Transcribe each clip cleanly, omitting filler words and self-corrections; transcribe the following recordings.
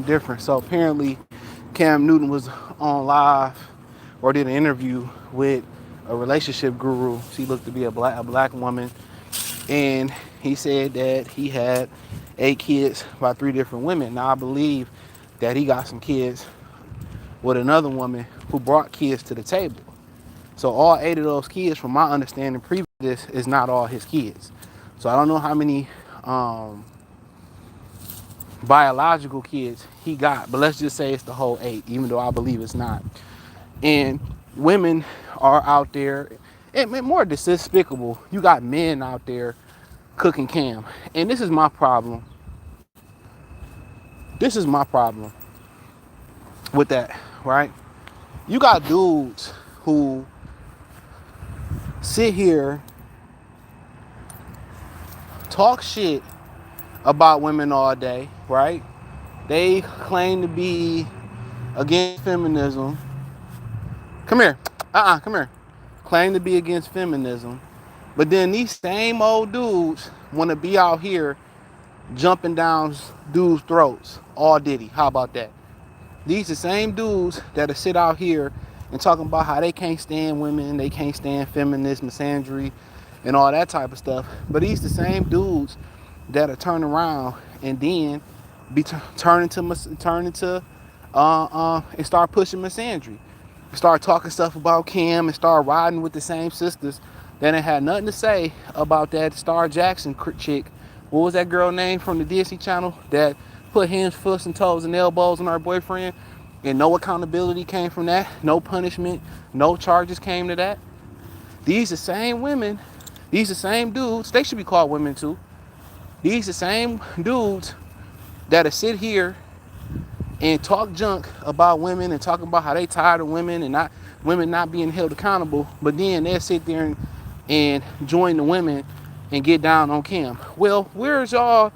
something different. So apparently Cam Newton was on live or did an interview with a relationship guru. She looked to be a black woman, and he said that he had 8 kids by 3 different women. Now I believe that he got some kids with another woman who brought kids to the table. So all 8 of those kids, from my understanding previous to this, is not all his kids. So I don't know how many biological kids he got, but let's just say it's the whole 8, even though I believe it's not. And women are out there, and more despicable, you got men out there cooking Cam. And this is my problem. This is my problem with that, right? You got dudes who sit here, talk shit about women all day, right? They claim to be against feminism. Come here. Come here. Claim to be against feminism. But then these same old dudes want to be out here jumping down dudes' throats all Diddy. How about that? These the same dudes that'll sit out here and talking about how they can't stand women, they can't stand feminist misandry and all that type of stuff. But these the same dudes that'll turn around and then be turn into and start pushing misandry. Start talking stuff about Cam and start riding with the same sisters that ain't had nothing to say about that Star Jackson chick. What was that girl name from the Disney Channel that put hands, foot, and toes and elbows on her boyfriend? And no accountability came from that. No punishment. No charges came to that. These the same women. These the same dudes. They should be called women too. These the same dudes that'll sit here and talk junk about women and talking about how they tired of women and women not being held accountable, but then they'll sit there and join the women and get down on Cam. Well, where's y'all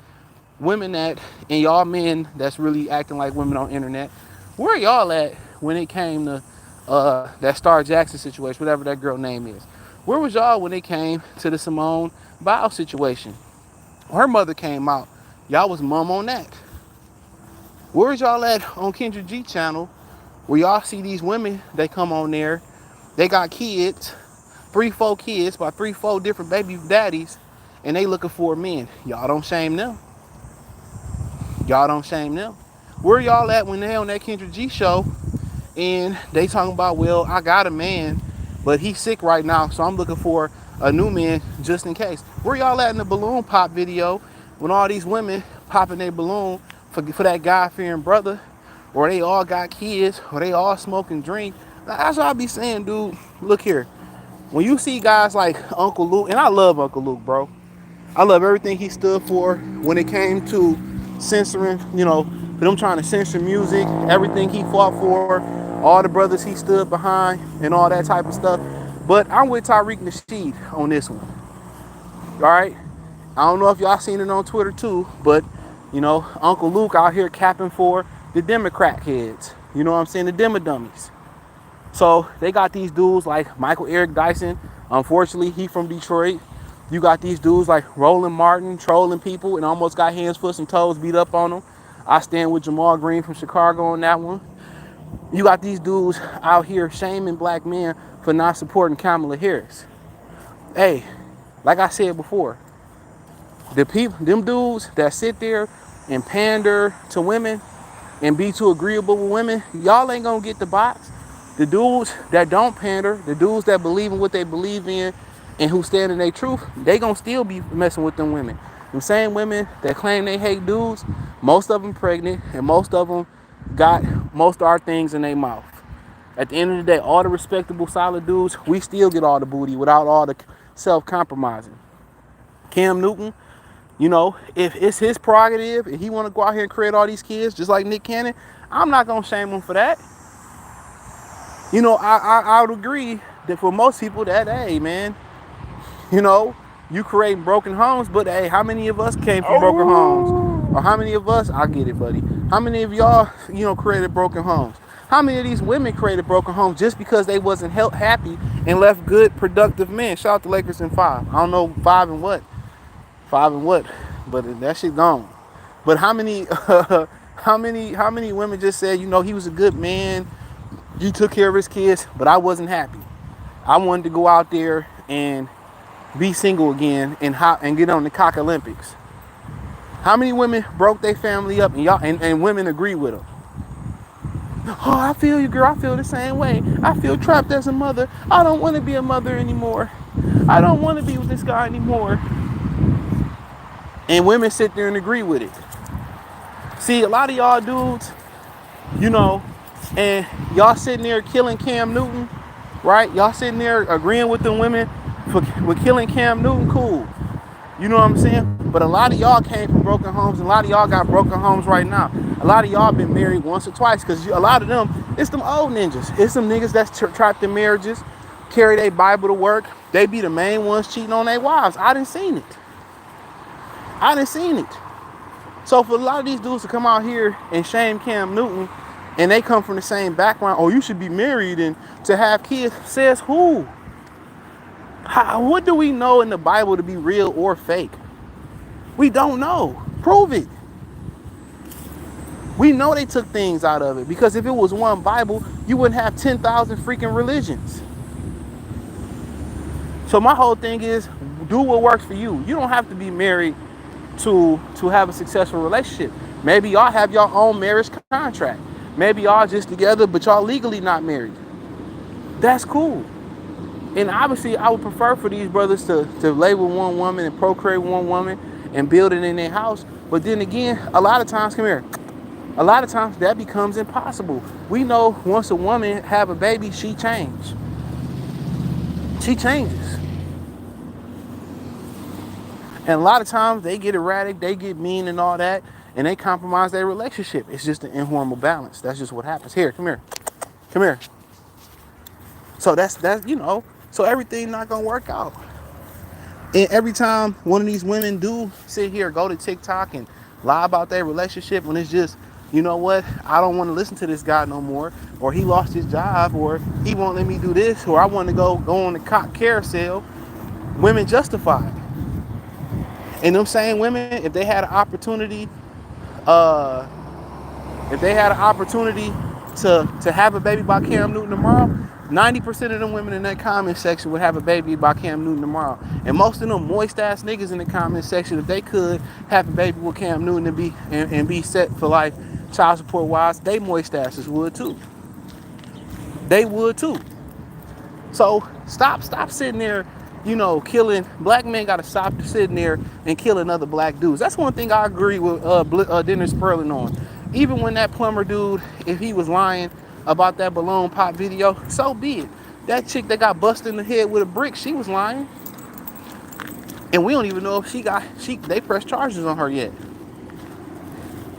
women at, and y'all men that's really acting like women on the internet? Where y'all at when it came to that Star Jackson situation, whatever that girl name is? Where was y'all when it came to the Simone Biles situation? Her mother came out. Y'all was mum on that. Where's y'all at on Kendra G channel where y'all see these women, they come on there, they got kids, 3-4 kids by 3-4 different baby daddies, and they looking for men. Y'all don't shame them. Y'all don't shame them. Where y'all at when they on that Kendra G show and they talking about, well, I got a man, but he's sick right now, so I'm looking for a new man just in case. Where y'all at in the balloon pop video when all these women popping their balloon for that God-fearing brother, or they all got kids, or they all smoke and drink? That's what I be saying, dude. Look here. When you see guys like Uncle Luke, and I love Uncle Luke, bro. I love everything he stood for when it came to censoring, for them trying to censor music, everything he fought for, all the brothers he stood behind, and all that type of stuff. But I'm with Tariq Nasheed on this one. All right? I don't know if y'all seen it on Twitter too, but, Uncle Luke out here capping for the Democrat heads. You know what I'm saying? The Demodummies. So they got these dudes like Michael Eric Dyson. Unfortunately, he from Detroit. You got these dudes like Roland Martin trolling people and almost got hands, foot, and toes beat up on them. I stand with Jamal Green from Chicago on that one. You got these dudes out here shaming black men for not supporting Kamala Harris. Hey, like I said before, them dudes that sit there and pander to women and be too agreeable with women, y'all ain't gonna get the box. The dudes that don't pander, the dudes that believe in what they believe in and who stand in their truth, they gonna still be messing with them women. The same women that claim they hate dudes, most of them pregnant, and most of them got most of our things in their mouth. At the end of the day, all the respectable, solid dudes, we still get all the booty without all the self-compromising. Cam Newton, if it's his prerogative and he want to go out here and create all these kids just like Nick Cannon, I'm not gonna shame him for that. I would agree that for most people that, hey, man, you create broken homes, but hey, how many of us came from broken homes? Or how many of us, I get it, buddy. How many of y'all, created broken homes? How many of these women created broken homes just because they wasn't happy and left good, productive men? Shout out to Lakers in 5. I don't know 5 and what. 5 and what, but that shit gone. But how many How many women just said, he was a good man, you took care of his kids, but I wasn't happy. I wanted to go out there and be single again and get on the cock Olympics. How many women broke their family up and women agree with them? Oh, I feel you, girl. I feel the same way. I feel trapped as a mother. I don't want to be a mother anymore. I don't want to be with this guy anymore. And women sit there and agree with it. See, a lot of y'all dudes, you know, and y'all sitting there killing Cam Newton, right? Y'all sitting there agreeing with the women with killing Cam Newton, cool. You know what I'm saying? But a lot of y'all came from broken homes, and a lot of y'all got broken homes right now. A lot of y'all been married once or twice, because a lot of them, it's them old ninjas. It's some niggas that's trapped in marriages, carry their Bible to work. They be the main ones cheating on their wives. I done seen it. So for a lot of these dudes to come out here and shame Cam Newton, and they come from the same background, oh, you should be married and to have kids, says who? What do we know in the Bible to be real or fake? We don't know. Prove it. We know they took things out of it, because if it was one Bible, you wouldn't have 10,000 freaking religions. So my whole thing is, do what works for you. You don't have to be married to have a successful relationship. Maybe y'all have your own marriage contract. Maybe y'all just together, but y'all legally not married. That's cool. And obviously, I would prefer for these brothers to lay with one woman and procreate one woman and build it in their house. But then again, a lot of times that becomes impossible. We know once a woman have a baby, she changes. And a lot of times they get erratic, they get mean and all that, and they compromise their relationship. It's just an inhormonal balance. That's just what happens. Here, come here. So that's so everything not gonna work out. And every time one of these women do sit here, go to TikTok and lie about their relationship, when it's just, you know what, I don't want to listen to this guy no more, or he lost his job, or he won't let me do this, or I want to go on the cock carousel, women justify it. And them same women, if they had an opportunity, to have a baby by Cam Newton tomorrow, 90% of them women in that comment section would have a baby by Cam Newton tomorrow. And most of them moist ass niggas in the comment section, if they could have a baby with Cam Newton and be set for life, child support wise, they moist asses would too. They would too. So stop sitting there, killing. Black men gotta stop sitting there and killing other black dudes. That's one thing I agree with Dennis Sperling on. Even when that plumber dude, if he was lying about that balloon pop video, so be it. That chick that got busted in the head with a brick, she was lying. And we don't even know if they pressed charges on her yet.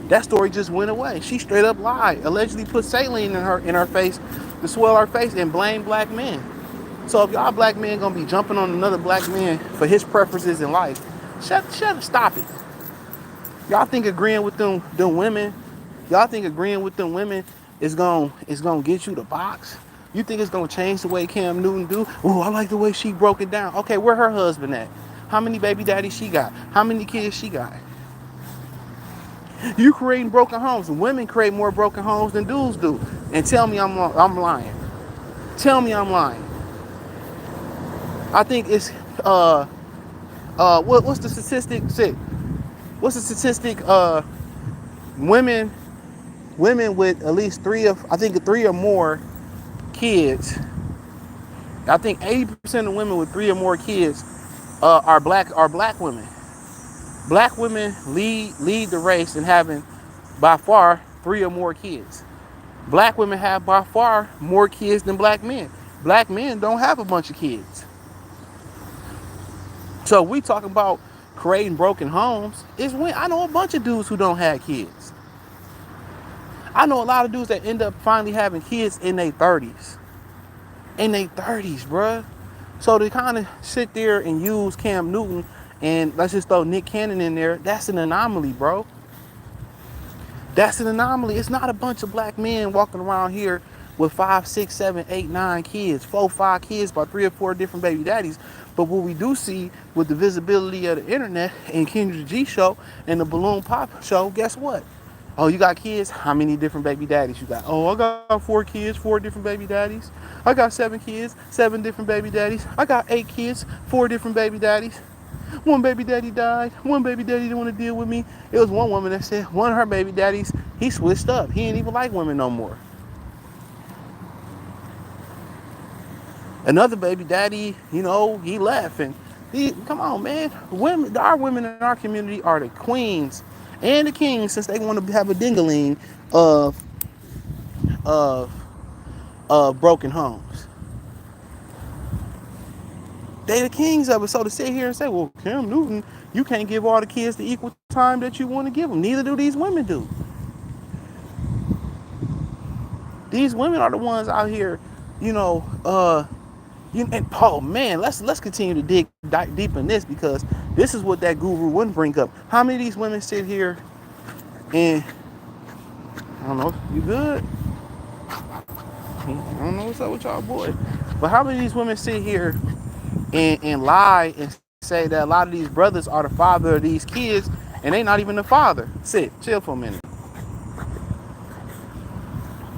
That story just went away. She straight up lied, allegedly put saline in her face to swell her face and blame black men. So if y'all black men gonna be jumping on another black man for his preferences in life, stop it. Y'all think agreeing with them women is gonna get you the box? You think it's gonna change the way Cam Newton do? Oh, I like the way she broke it down. Okay, where her husband at? How many baby daddies she got? How many kids she got? You creating broken homes. Women create more broken homes than dudes do. And tell me I'm lying. Tell me I'm lying. I think it's what's the statistic? What's the statistic? Women with at least three or more kids. I think 80% of women with 3 or more kids are black women. Black women lead the race in having by far 3 or more kids. Black women have by far more kids than black men. Black men don't have a bunch of kids. So we talking about creating broken homes. I know a bunch of dudes who don't have kids. I know a lot of dudes that end up finally having kids in their 30s. Bruh. So to kind of sit there and use Cam Newton and let's just throw Nick Cannon in there, that's an anomaly, bro. That's an anomaly. It's not a bunch of black men walking around here with 5, 6, 7, 8, 9 kids, 4, 5 kids by 3 or 4 different baby daddies. But what we do see with the visibility of the internet and Kendra G show and the Balloon Pop show, guess what? Oh, you got kids? How many different baby daddies you got? Oh, I got 4 kids, 4 different baby daddies. I got 7 kids, 7 different baby daddies. I got 8 kids, 4 different baby daddies. One baby daddy died. One baby daddy didn't want to deal with me. It was one woman that said one of her baby daddies, he switched up. He ain't even like women no more. Another baby daddy, he left. And come on, man. Our women in our community are the queens and the kings, since they want to have a dingaling of of broken homes. They the kings of it. So to sit here and say, well, Cam Newton, you can't give all the kids the equal time that you want to give them. Neither do these women do. These women are the ones out here, and oh man, let's continue to dig deep in this, because this is what that guru wouldn't bring up. How many of these women sit here and I don't know, you good? I don't know what's up with y'all boys. But how many of these women sit here and lie and say that a lot of these brothers are the father of these kids and they not even the father? Sit, chill for a minute.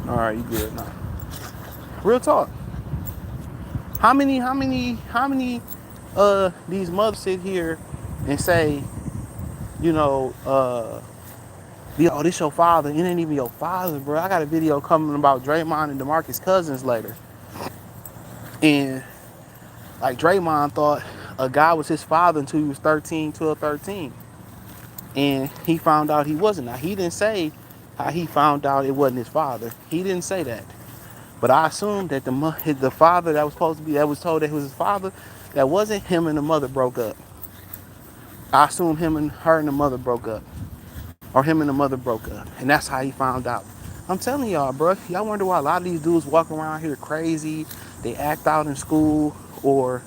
All right, you good now. Real talk. How many these mothers sit here and say, oh, this your father? It ain't even your father, bro. I got a video coming about Draymond and DeMarcus Cousins later. And like Draymond thought a guy was his father until he was 13, 12, 13. And he found out he wasn't. Now, he didn't say how he found out it wasn't his father. He didn't say that. But I assumed that the father that was supposed to be, that was told that he was his father, that wasn't him, and the mother broke up. I assumed her and the mother broke up. Or him and the mother broke up. And that's how he found out. I'm telling y'all, bro, y'all wonder why a lot of these dudes walk around here crazy, they act out in school, or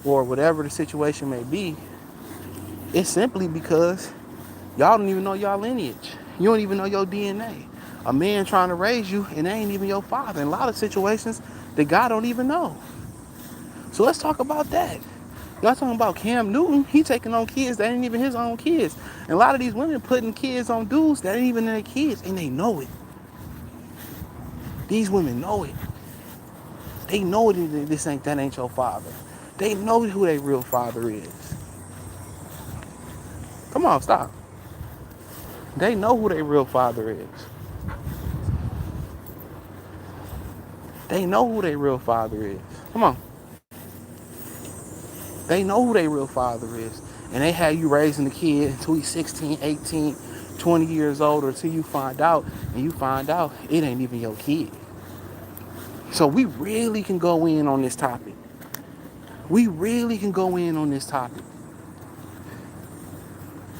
whatever the situation may be. It's simply because y'all don't even know y'all lineage. You don't even know your DNA. A man trying to raise you, and they ain't even your father. In a lot of situations, the guy don't even know. So let's talk about that. Y'all talking about Cam Newton, he taking on kids that ain't even his own kids. And a lot of these women putting kids on dudes that ain't even their kids, and they know it. These women know it. They know that ain't your father. They know who their real father is. Come on, stop. They know who their real father is. They know who their real father is. Come on. They know who their real father is. And they had you raising the kid until he's 16, 18, 20 years old, or until you find out, and you find out it ain't even your kid. So we really can go in on this topic. We really can go in on this topic.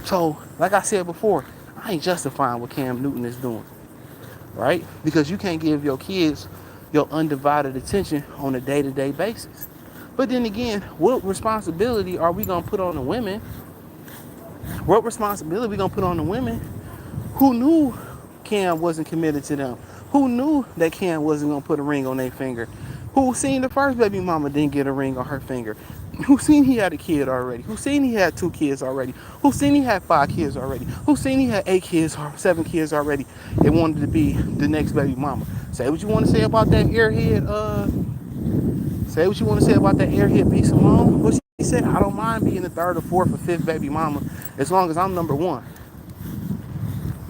So, like I said before, I ain't justifying what Cam Newton is doing, right? Because you can't give your kids your undivided attention on a day-to-day basis. But then again, what responsibility are we going to put on the women? What responsibility are we going to put on the women who knew Cam wasn't committed to them? Who knew that Cam wasn't going to put a ring on their finger? Who seen the first baby mama didn't get a ring on her finger? Who seen he had a kid already? Who seen he had 2 kids already? Who seen he had 5 kids already? Who seen he had 8 kids or 7 kids already and wanted to be the next baby mama? Say what you want to say about that airhead, say what you want to say about that airhead B. Simone. What she said, I don't mind being the 3rd or 4th or 5th baby mama as long as I'm number 1.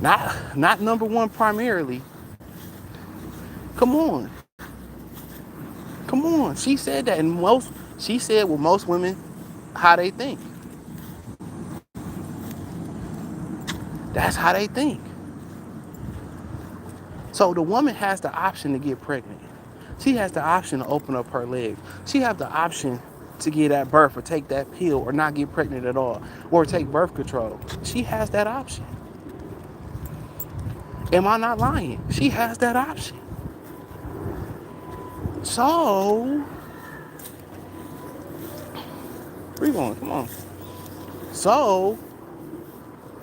Not number 1 primarily. Come on. Come on. She said that, and she said with most women how they think. That's how they think. So the woman has the option to get pregnant. She has the option to open up her legs. She has the option to get at birth or take that pill or not get pregnant at all or take birth control. She has that option. Am I not lying? She has that option. So, where you going? Come on. So,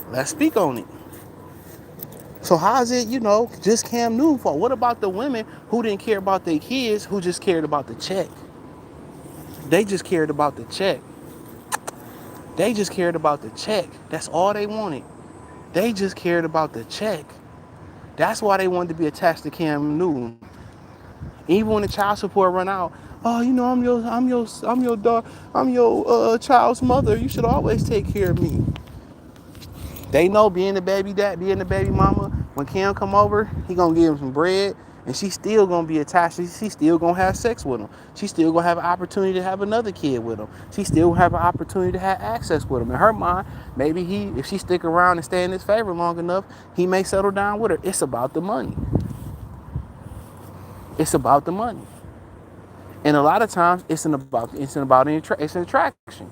let's speak on it. So how is it, just Cam Newton fault? What about the women who didn't care about their kids, who just cared about the check? They just cared about the check. They just cared about the check. That's all they wanted. They just cared about the check. That's why they wanted to be attached to Cam Newton. Even when the child support run out, oh, I'm your dog, I'm your child's mother. You should always take care of me. They know being the baby dad, being the baby mama, when Cam come over, he gonna give him some bread, and she still gonna be attached. She still gonna have sex with him. She still gonna have an opportunity to have another kid with him. She still gonna have an opportunity to have access with him. In her mind, maybe if she stick around and stay in his favor long enough, he may settle down with her. It's about the money. It's about the money. And a lot of times, it's an attraction.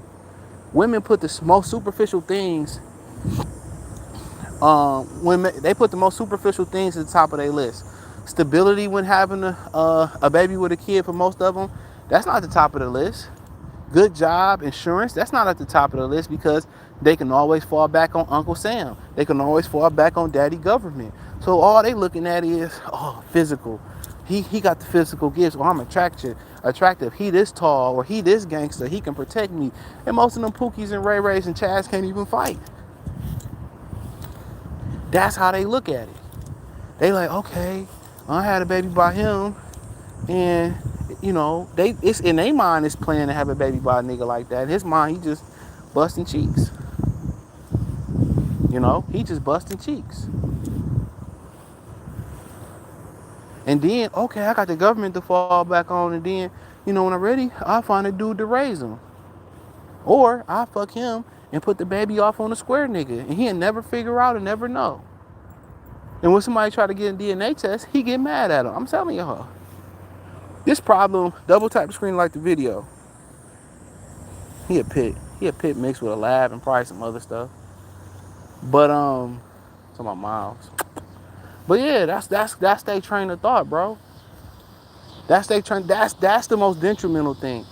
Women put the most superficial things when they put the most superficial things at the top of their list. Stability when having a baby with a kid for most of them, that's not at the top of the list. Good job, insurance, that's not at the top of the list because they can always fall back on Uncle Sam. They can always fall back on Daddy Government. So all they looking at is, physical. He got the physical gifts, or I'm attractive. He this tall, or he this gangster. He can protect me. And most of them Pookies and Ray Rays and Chads can't even fight. That's how they look at it. They like, okay, I had a baby by him, and it's in their mind is planning to have a baby by a nigga like that. In his mind, he just busting cheeks. He just busting cheeks. And then, okay, I got the government to fall back on, and then, when I'm ready, I'll find a dude to raise him. Or I'll fuck him and put the baby off on a square nigga, and he'll never figure out and never know. And when somebody try to get a DNA test, he get mad at him. I'm telling y'all. This problem, double tap the screen like the video. He a pit. He a pit mixed with a lab and probably some other stuff. But it's about Miles. But yeah, that's their train of thought, bro. That's the most detrimental thing.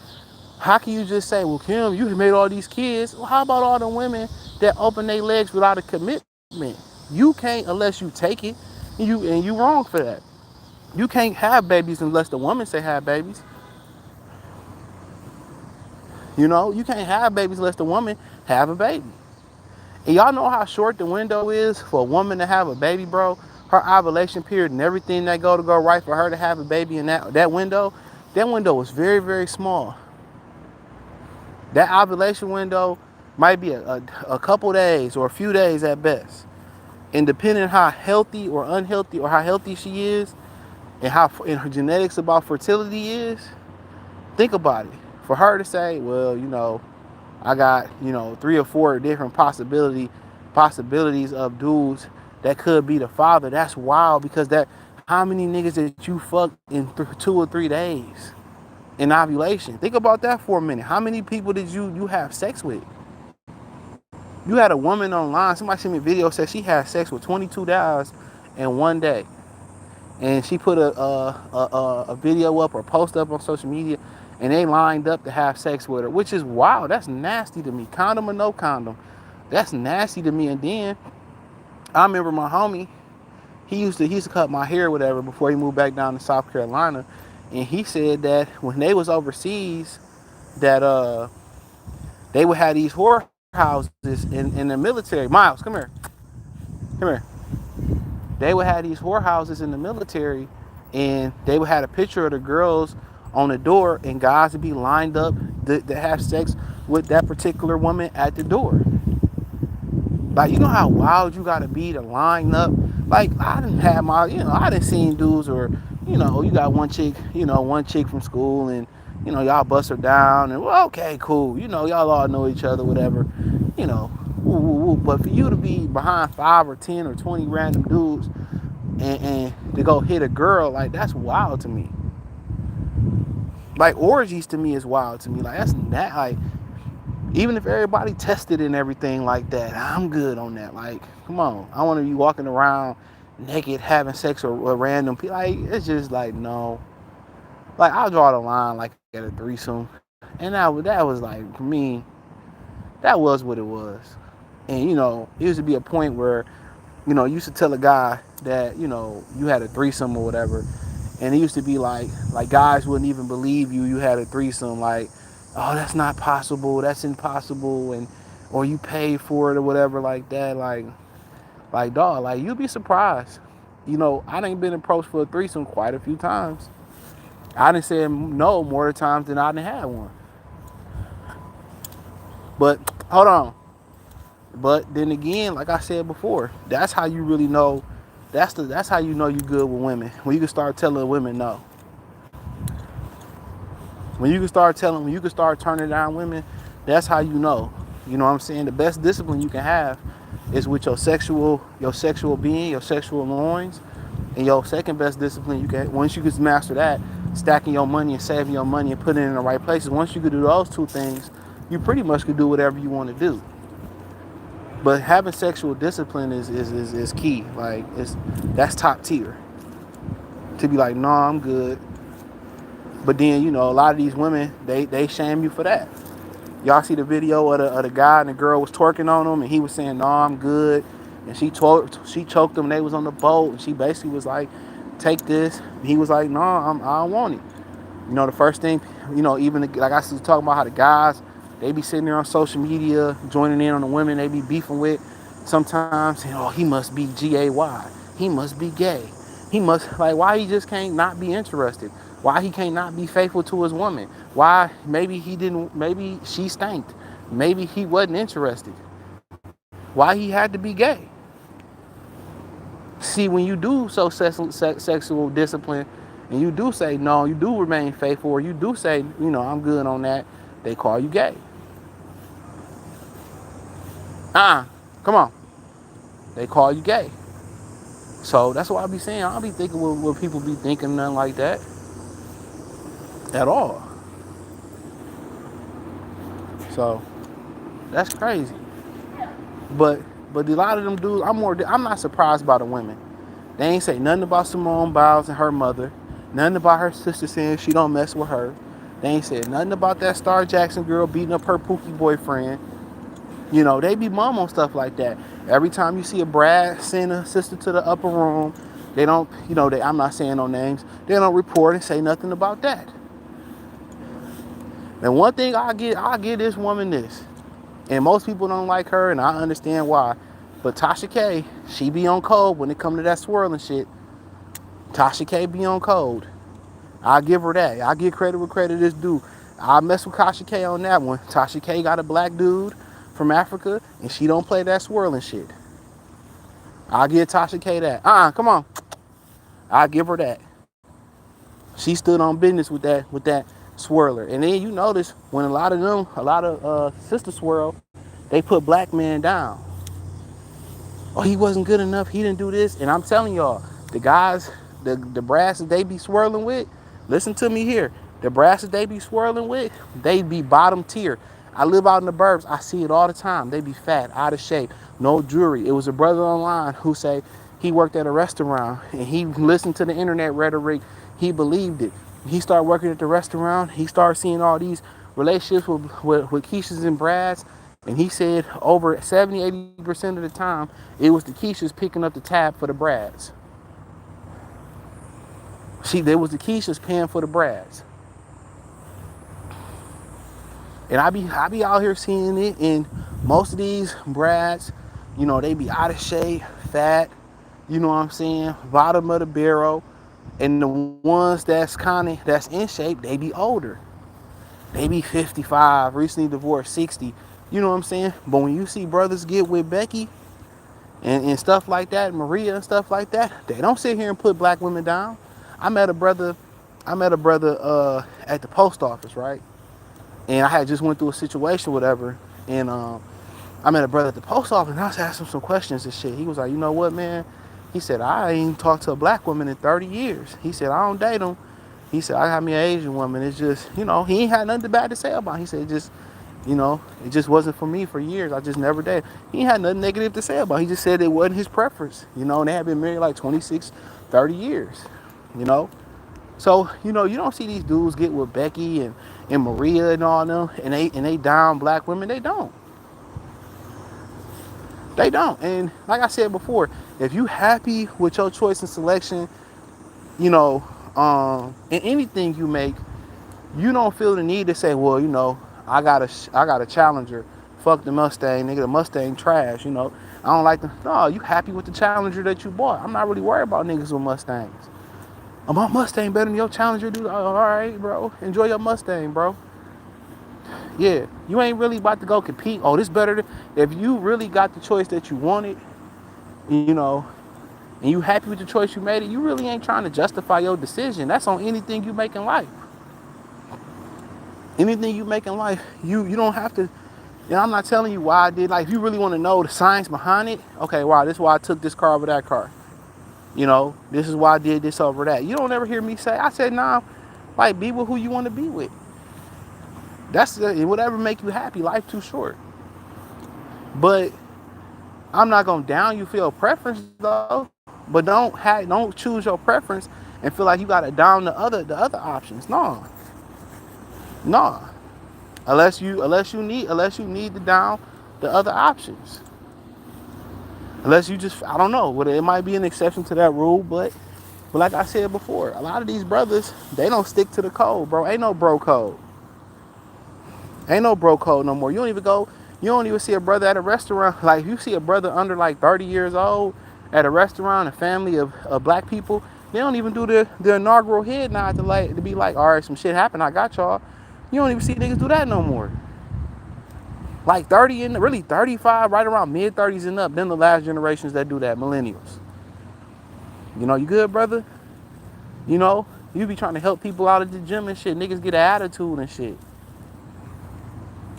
How can you just say, well, Kim, you made all these kids? Well, how about all the women that open their legs without a commitment? You can't unless you take it, and you wrong for that. You can't have babies unless the woman say have babies. You can't have babies unless the woman have a baby. And y'all know how short the window is for a woman to have a baby, bro? Her ovulation period and everything that go right for her to have a baby in that window is very, very small. That ovulation window might be a couple days or a few days at best. And depending on how healthy or unhealthy or how healthy she is and how and her genetics about fertility is, think about it. For her to say, well, I got, 3 or 4 different possibilities of dudes that could be the father. That's wild because how many niggas that you fucked in 2 or 3 days in ovulation? Think about that for a minute. How many people did you have sex with? You had a woman online, somebody sent me a video, said she had sex with 22 guys in 1 day. And she put a video up or post up on social media, and they lined up to have sex with her, which is wild. That's nasty to me. Condom or no condom, that's nasty to me. And then I remember my homie, he used to cut my hair or whatever before he moved back down to South Carolina, and he said that when they was overseas, that they would have these whorehouses in the military. Miles, come here. They would have these whorehouses in the military, and they would have a picture of the girls on the door, and guys would be lined up to have sex with that particular woman at the door. Like, you know how wild you gotta be to line up? Like, I didn't have I didn't seen dudes, or, you got one chick from school, and, y'all bust her down, and, well, okay, cool. Y'all all know each other, whatever, But for you to be behind 5 or 10 or 20 random dudes and to go hit a girl, like, that's wild to me. Like, orgies to me is wild to me. Like, that's not, like, even if everybody tested and everything like that, I'm good on that. Like, come on. I want to be walking around naked having sex with random people. Like, it's just like, no. Like, I'll draw the line, like, at a threesome. And that was like, for me, that was what it was. And, it used to be a point where, you used to tell a guy that, you had a threesome or whatever. And it used to be like guys wouldn't even believe you had a threesome. Like, oh, that's not possible. That's impossible. Or you paid for it or whatever like that. Like, dog, like, you'd be surprised. I done been approached for a threesome quite a few times. I done said no more times than I done had one. But hold on. But then again, like I said before, that's how you really know. That's how you know you good with women. When you can start telling women no. When you can start turning down women, that's how you know. You know what I'm saying? The best discipline you can have is with your sexual being, your sexual loins, and your second best discipline you can. Once you can master that, stacking your money and saving your money and putting it in the right places. Once you can do those two things, you pretty much can do whatever you want to do. But having sexual discipline is key. Like that's top tier. To be like, no, I'm good. But then a lot of these women they shame you for that. Y'all see the video of the guy and the girl was twerking on him and he was saying, no, I'm good. And she choked him and they was on the boat and she basically was like, take this. And he was like, no, I don't want it. The first thing, even like I was talking about how the guys, they be sitting there on social media, joining in on the women they be beefing with. Sometimes saying, oh, he must be gay. He must be gay. He must, like, why he just can't not be interested? Why he can't not be faithful to his woman? Why maybe she stanked. Maybe he wasn't interested. Why he had to be gay? See, when you do sexual discipline and you do say no, you do remain faithful, or you do say, I'm good on that, they call you gay. Come on. They call you gay. So that's what I be saying. I don't be thinking what people be thinking, nothing like that at all. So that's crazy. But a lot of them dudes, I'm not surprised by the women. They ain't say nothing about Simone Biles and her mother. Nothing about her sister saying she don't mess with her. They ain't said nothing about that Star Jackson girl beating up her Pookie boyfriend. They be mum on stuff like that. Every time you see a Brad send a sister to the upper room, they don't, I'm not saying no names, they don't report and say nothing about that. And one thing I'll give this woman this. And most people don't like her, and I understand why. But Tasha K, she be on code when it come to that swirling shit. Tasha K be on code. I'll give her that. I'll give credit where credit is due. I'll mess with Tasha K on that one. Tasha K got a black dude from Africa, and she don't play that swirling shit. I'll give Tasha K that. Come on. I'll give her that. She stood on business with that swirler. And then you notice when a lot of sister swirl, they put black men down. Oh, he wasn't good enough. He didn't do this. And I'm telling y'all, the guys, the brasses they be swirling with, listen to me here. The brasses they be swirling with, they be bottom tier. I live out in the burbs. I see it all the time. They be fat, out of shape, no jewelry. It was a brother online who say he worked at a restaurant and he listened to the internet rhetoric. He believed it. He started working at the restaurant. He started seeing all these relationships with Keishas and Brads. And he said over 70, 80% of the time, it was the Keishas picking up the tab for the Brads. There was the Keishas paying for the Brads. And I be out here seeing it, and most of these Brads, they be out of shape, fat, you know what I'm saying, bottom of the barrel. And the ones that's in shape, they be older. They be 55, recently divorced, 60. You know what I'm saying? But when you see brothers get with Becky and stuff like that, Maria and stuff like that, they don't sit here and put black women down. I met a brother at the post office, right? And I had just went through a situation, whatever. And I met a brother at the post office, and I was asking him some questions and shit. He was like, you know what, man? He said, I ain't talked to a black woman in 30 years. He said, I don't date them. He said, I got me an Asian woman. It's just, he ain't had nothing bad to say about it. He said, it just wasn't for me for years. I just never dated. He ain't had nothing negative to say about it. He just said it wasn't his preference, and they had been married like 26, 30 years, So, you don't see these dudes get with Becky and Maria and all them, and they down black women. They don't. They don't. And like I said before, if you happy with your choice and selection, in anything you make, you don't feel the need to say, well, I got a challenger Fuck the Mustang, nigga. The Mustang trash, you know. I don't like the. No, you happy with the Challenger that you bought? I'm not really worried about niggas with Mustangs. My Mustang better than your Challenger, dude. Oh, all right, bro. Enjoy your Mustang, bro. Yeah, you ain't really about to go compete. Oh, this better than. If you really got the choice that you wanted, you know, and you happy with the choice you made, you really ain't trying to justify your decision. That's on anything you make in life. Anything you make in life, you don't have to. I'm not telling you why I did. Like, if you really want to know the science behind it, okay, wow, this is why I took this car over that car. You know, this is why I did this over that. You don't ever hear me say, I said, nah, like, be with who you want to be with. That's whatever make you happy. Life too short. But I'm not gonna down you for your preference though. But don't choose your preference and feel like you gotta down the other options. No. Unless you need to down the other options. Unless you just, I don't know, it might be an exception to that rule, but like I said before, a lot of these brothers, they don't stick to the code, bro. Ain't no bro code. Ain't no bro code no more. You don't even see a brother at a restaurant. Like, you see a brother under like 30 years old at a restaurant, a family of black people, they don't even do the inaugural head nod to be like, all right, some shit happened, I got y'all. You don't even see niggas do that no more. Like 30 and really 35, right around mid 30s and up, then the last generations that do that, millennials. You know, you good, brother? You know, you be trying to help people out at the gym and shit. Niggas get an attitude and shit.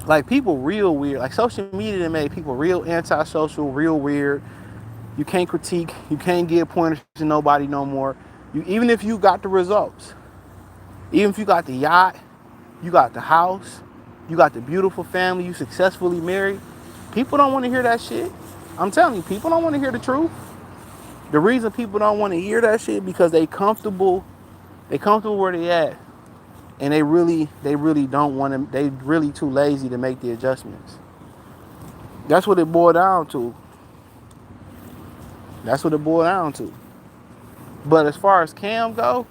Like, people real weird. Like, social media that made people real antisocial, real weird. You can't critique. You can't give pointers to nobody no more. Even if you got the results, even if you got the yacht, you got the house, you got the beautiful family, you successfully married, people don't want to hear that shit. I'm telling you, people don't want to hear the truth. The reason people don't want to hear that shit because they comfortable where they at. And they really don't want to, they really too lazy to make the adjustments. That's what it boiled down to. But as far as Cam go,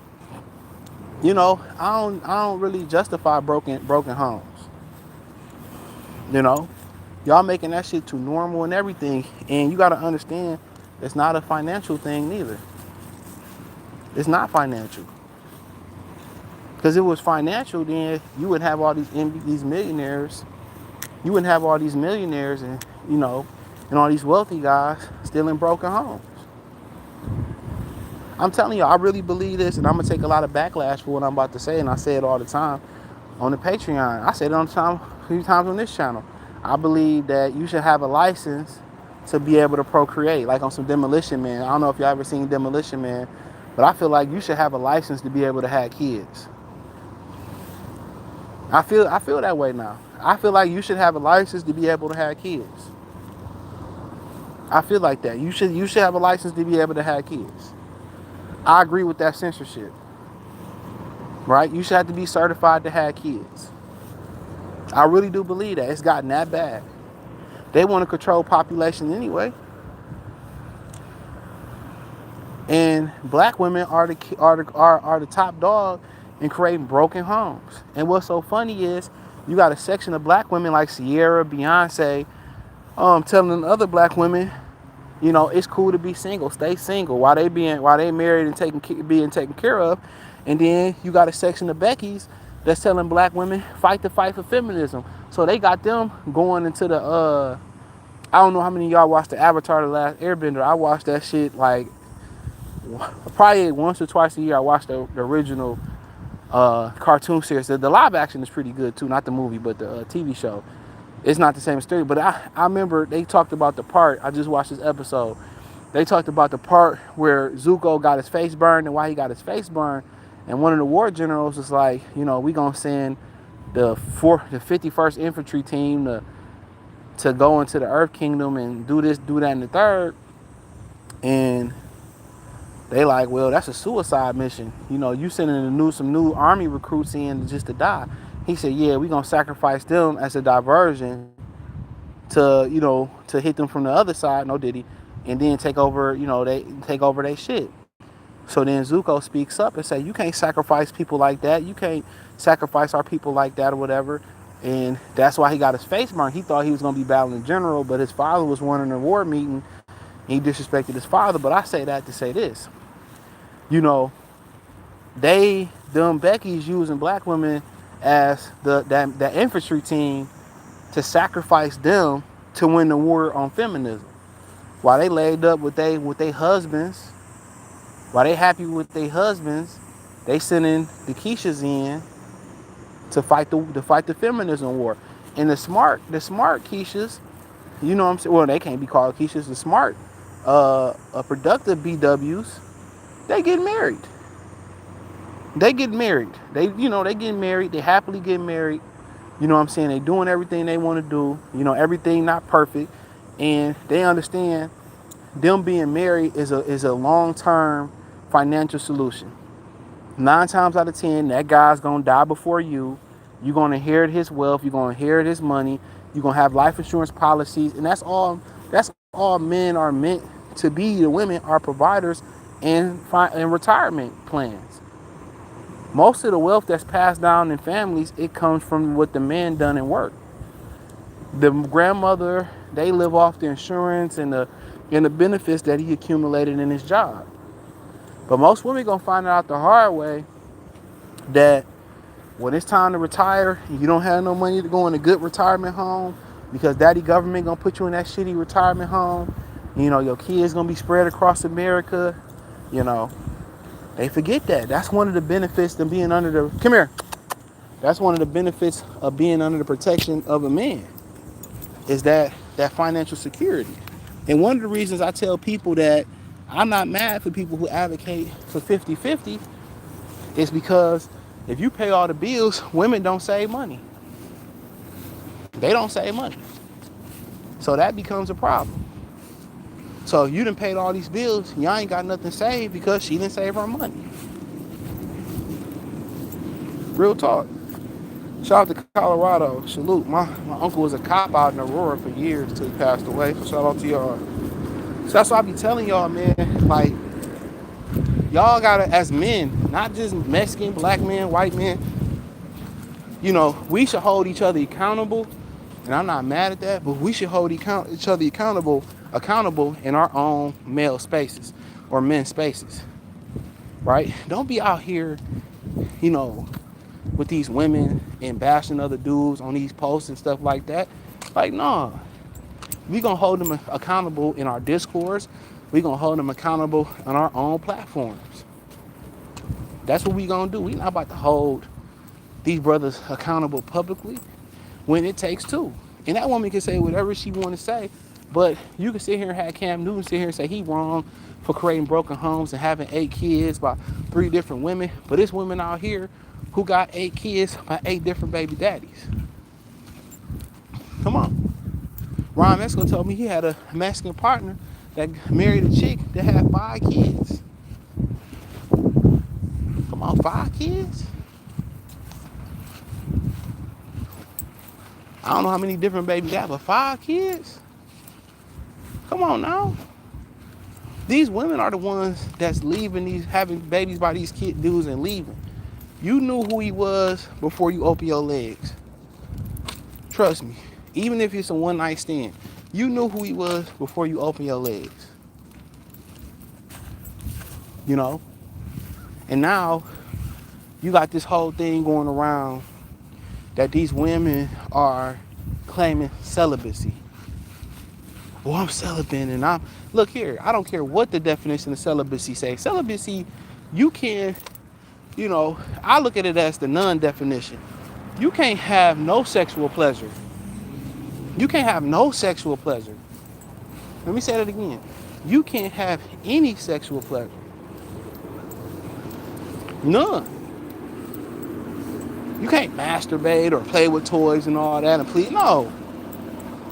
you know, I don't really justify broken homes. You know, y'all making that shit too normal and everything. And you got to understand, it's not a financial thing neither. It's not financial. Because if it was financial, then you wouldn't have all these millionaires. You wouldn't have all these millionaires and, you know, and all these wealthy guys still in broken homes. I'm telling you, I really believe this, and I'm going to take a lot of backlash for what I'm about to say, and I say it all the time on the Patreon. I said it a few times on this channel. I believe that you should have a license to be able to procreate, like on some Demolition Man. I don't know if y'all ever seen Demolition Man, but I feel like you should have a license to be able to have kids. I feel that way now. I feel like you should have a license to be able to have kids. I feel like that. You should have a license to be able to have kids. I agree with that censorship. Right? You should have to be certified to have kids. I really do believe that. It's gotten that bad. They want to control population anyway. And black women are the top dog in creating broken homes. And what's so funny is you got a section of black women like Sierra, Beyonce, telling other black women, you know, it's cool to be single, stay single while they married and being taken care of. And then you got a section of Becky's that's telling black women fight the fight for feminism. So they got them going into the I don't know how many of y'all watched the Avatar: The Last Airbender. I watched that shit like probably once or twice a year. I watched the original cartoon series. The live action is pretty good too, not the movie, but the TV show. It's not the same story, but I remember they talked about the part, I just watched this episode, they talked about the part where Zuko got his face burned and why he got his face burned, and one of the war generals was like, you know, we gonna send the 51st Infantry team to go into the Earth Kingdom and do this, do that, and the third, and they like, well, that's a suicide mission. You know, you sending some new army recruits in just to die. He said, yeah, we gonna sacrifice them as a diversion to, you know, to hit them from the other side, no diddy, and then take over, you know, they take over their shit. So then Zuko speaks up and say, you can't sacrifice people like that. You can't sacrifice our people like that or whatever. And that's why he got his face burned. He thought he was going to be battling general, but his father was running a war meeting. He disrespected his father. But I say that to say this. You know, them Becky's using black women as that infantry team to sacrifice them to win the war on feminism. While they laid up with they husbands, while they happy with their husbands, they sending the Keishas in to fight the feminism war. And the smart Keishas, you know what I'm saying? Well, they can't be called Keishas. The smart, productive BWs, they get married. They get married. They get married. They happily get married. You know what I'm saying? They doing everything they want to do. You know, everything not perfect, and they understand them being married is a long-term financial solution. 9 times out of 10, that guy's gonna die before you. You're gonna inherit his wealth. You're gonna inherit his money. You're gonna have life insurance policies, and that's all. That's all men are meant to be. The women are providers and retirement plans. Most of the wealth that's passed down in families, it comes from what the man done in work. The grandmother, they live off the insurance and the benefits that he accumulated in his job. But most women gonna find out the hard way that when it's time to retire, you don't have no money to go in a good retirement home because daddy government gonna put you in that shitty retirement home. You know, your kids gonna be spread across America. You know, they forget that. That's one of the benefits of being under the, come here. That's one of the benefits of being under the protection of a man, is that financial security. And one of the reasons I tell people that I'm not mad for people who advocate for 50-50 is because if you pay all the bills, women don't save money. They don't save money. So that becomes a problem. So if you done paid all these bills, y'all ain't got nothing saved because she didn't save her money. Real talk. Shout out to Colorado. Salute. My uncle was a cop out in Aurora for years until he passed away. So shout out to y'all. So that's why I be telling y'all, man, like, y'all gotta, as men, not just Mexican, black men, white men, you know, we should hold each other accountable. And I'm not mad at that, but we should hold each other accountable in our own male spaces or men's spaces, right? Don't be out here, you know, with these women and bashing other dudes on these posts and stuff like that. Like, nah, we gonna hold them accountable in our discourse. We gonna hold them accountable on our own platforms. That's what we gonna do. We not about to hold these brothers accountable publicly when it takes two. And that woman can say whatever she want to say, but you can sit here and have Cam Newton sit here and say he wrong for creating broken homes and having 8 kids by 3 different women. But there's women out here who got 8 kids by 8 different baby daddies. Come on. Ron Mexico told me he had a Mexican partner that married a chick that had 5 kids. Come on, 5 kids? I don't know how many different babies got, but 5 kids? Come on now. These women are the ones that's leaving having babies by these kid dudes and leaving. You knew who he was before you open your legs. Trust me. Even if it's a one night stand, you knew who he was before you open your legs. You know? And now you got this whole thing going around that these women are claiming celibacy. Well, I'm celibate and look here, I don't care what the definition of celibacy say. Celibacy, you can, you know, I look at it as the non-definition. You can't have no sexual pleasure. You can't have no sexual pleasure. Let me say that again. You can't have any sexual pleasure. None. You can't masturbate or play with toys and all that and please. No.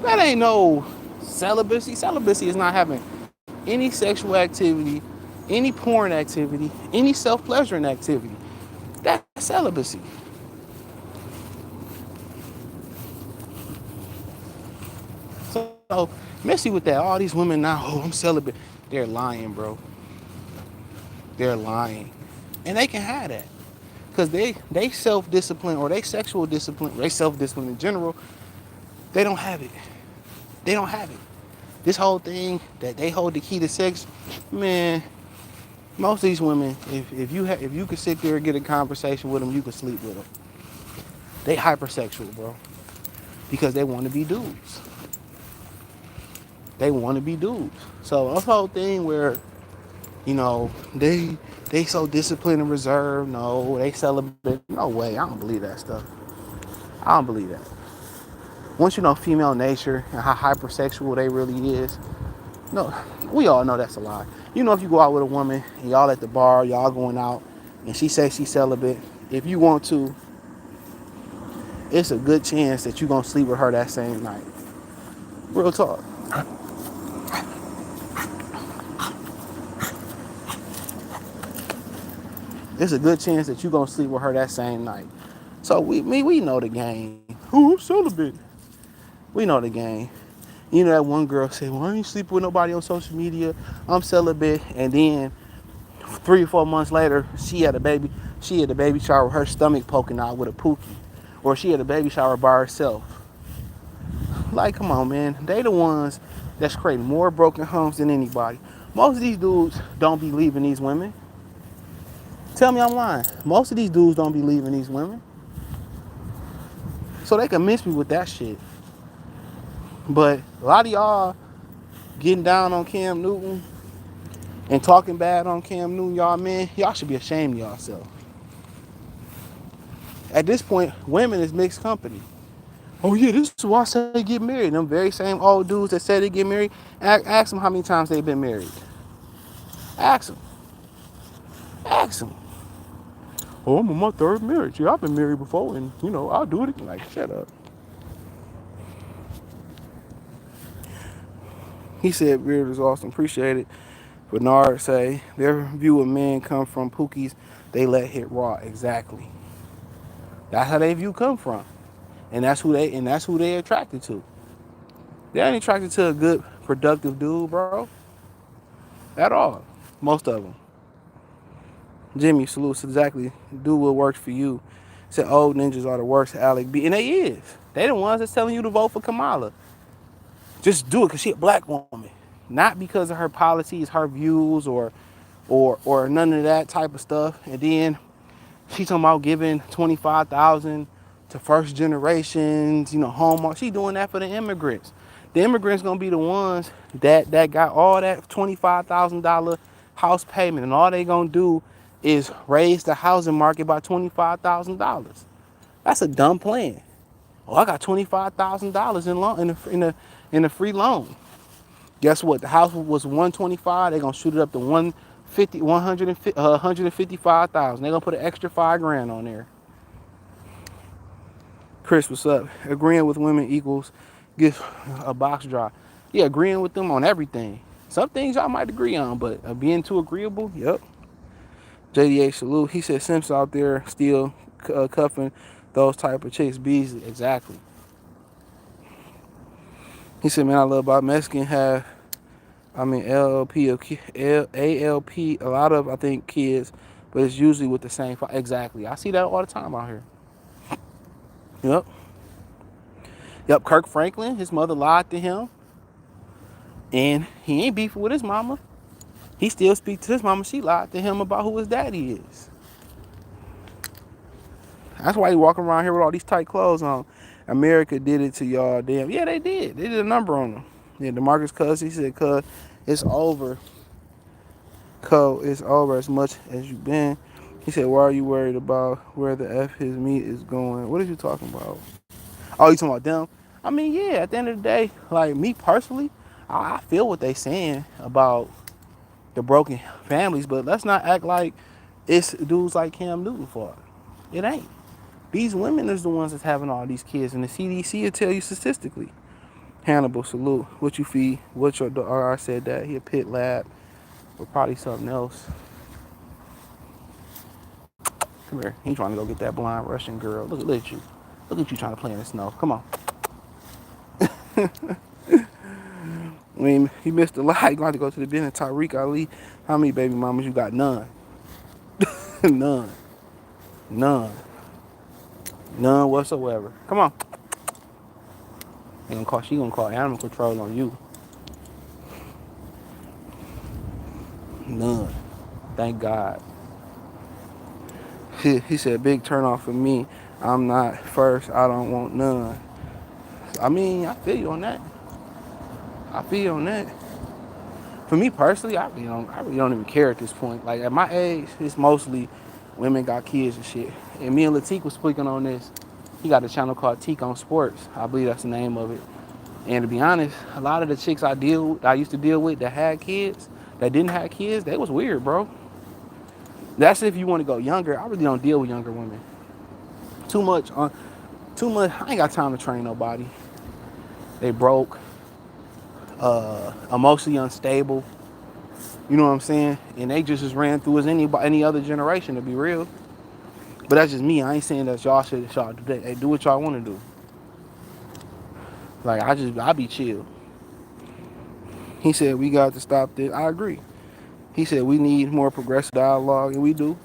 That ain't no celibacy. Celibacy is not having any sexual activity, any porn activity, any self-pleasuring activity. That's celibacy. So messy with that. All these women now, oh, I'm celibate. They're lying, bro. They're lying. And they can have that. because they self-discipline, or they sexual discipline, they self-discipline in general, they don't have it. They don't have it. This whole thing that they hold the key to sex, man, most of these women, if you could sit there and get a conversation with them, you could sleep with them. They hypersexual, bro, because they want to be dudes. They want to be dudes. So this whole thing where, they so disciplined and reserved. No, they celibate. No way. I don't believe that stuff. I don't believe that. Once you know female nature and how hypersexual they really is, no, we all know that's a lie. If you go out with a woman and y'all at the bar, y'all going out, and she says she's celibate, if you want to, it's a good chance that you're going to sleep with her that same night. Real talk. There's a good chance that you're going to sleep with her that same night. So we know the game. Who? I'm celibate. We know the game. That one girl said, well, I ain't sleeping with nobody on social media. I'm celibate. And then 3 or 4 months later, she had a baby. She had a baby shower with her stomach poking out with a pookie. Or she had a baby shower by herself. Like, come on, man. They the ones that's creating more broken homes than anybody. Most of these dudes don't be leaving these women. Tell me I'm lying. Most of these dudes don't be leaving these women. So they can miss me with that shit. But a lot of y'all getting down on Cam Newton and talking bad on Cam Newton, y'all should be ashamed of yourself. At this point, women is mixed company. Oh yeah, this is why I say they get married. Them very same old dudes that say they get married, ask them how many times they've been married. Ask them. Ask them. Oh, I'm on my 3rd marriage. Yeah, I've been married before, and I'll do it again. Like, shut up. He said, "Beard is awesome. Appreciate it." Bernard say, "Their view of men come from pookies. They let hit raw." Exactly. That's how they view come from, and that's who they attracted to. They ain't attracted to a good, productive dude, bro. At all. Most of them. Jimmy salutes exactly. Do what works for you. Said old ninjas are the worst. Alec B. And they is. They the ones that's telling you to vote for Kamala. Just do it because she a black woman. Not because of her policies, her views, or none of that type of stuff. And then she talking about giving 25,000 to first generations, home. She doing that for the immigrants. The immigrants gonna be the ones that got all that $25,000 house payment, and all they gonna do is raise the housing market by $25,000. That's a dumb plan. Oh, I got $25,000 in loan in a free loan. Guess what? The house was 125. They're gonna shoot it up to 155,000. They're gonna put an extra $5,000 on there. Chris, what's up? Agreeing with women equals get a box draw. Yeah, agreeing with them on everything. Some things y'all might agree on, but being too agreeable, yep. JDA salute. He said simps out there still cuffing those type of chicks. Beasley, exactly. He said, man, I love about Mexican have, LLP, ALP, a lot of, I think, kids, but it's usually with the same. Exactly. I see that all the time out here. Yep. Yep, Kirk Franklin, his mother lied to him, and he ain't beefing with his mama. He still speaks to his mama. She lied to him about who his daddy is. That's why he walking around here with all these tight clothes on. America did it to y'all, damn. Yeah, they did. They did a number on them. Yeah, DeMarcus Cuz, he said, cuz, it's over. Cuz, it's over as much as you been. He said, why are you worried about where the F his meat is going? What are you talking about? Oh, you talking about them? Yeah, at the end of the day, like me personally, I feel what they saying about the broken families, but let's not act like it's dudes like Cam Newton fault. It ain't. These women is the ones that's having all these kids, and the CDC will tell you statistically. Hannibal, salute. What you feed? What your RR said that he a pit lab, or probably something else. Come here. He trying to go get that blind Russian girl. Look at you. Look at you trying to play in the snow. Come on. He missed a lot. He going to go to the bin. Tariq Ali, how many baby mamas you got? None. None. None. None whatsoever. Come on. She gonna call animal control on you. None. Thank God. He said, big turnoff for me. I'm not first. I don't want none. I mean, I feel you on that. I feel you on that. For me personally, I really don't even care at this point. Like at my age, it's mostly women got kids and shit. And me and Latique was speaking on this. He got a channel called Teak on Sports. I believe that's the name of it. And to be honest, a lot of the chicks I used to deal with that had kids, that didn't have kids, they was weird, bro. That's if you want to go younger. I really don't deal with younger women. Too much. Too much. I ain't got time to train nobody. They broke, emotionally unstable. You know what I'm saying? And they just as ran through as any other generation, to be real. But that's just me. I ain't saying that y'all do that. Hey, do what y'all want to do. Like I be chill. He said we got to stop this. I agree. He said we need more progressive dialogue, and we do.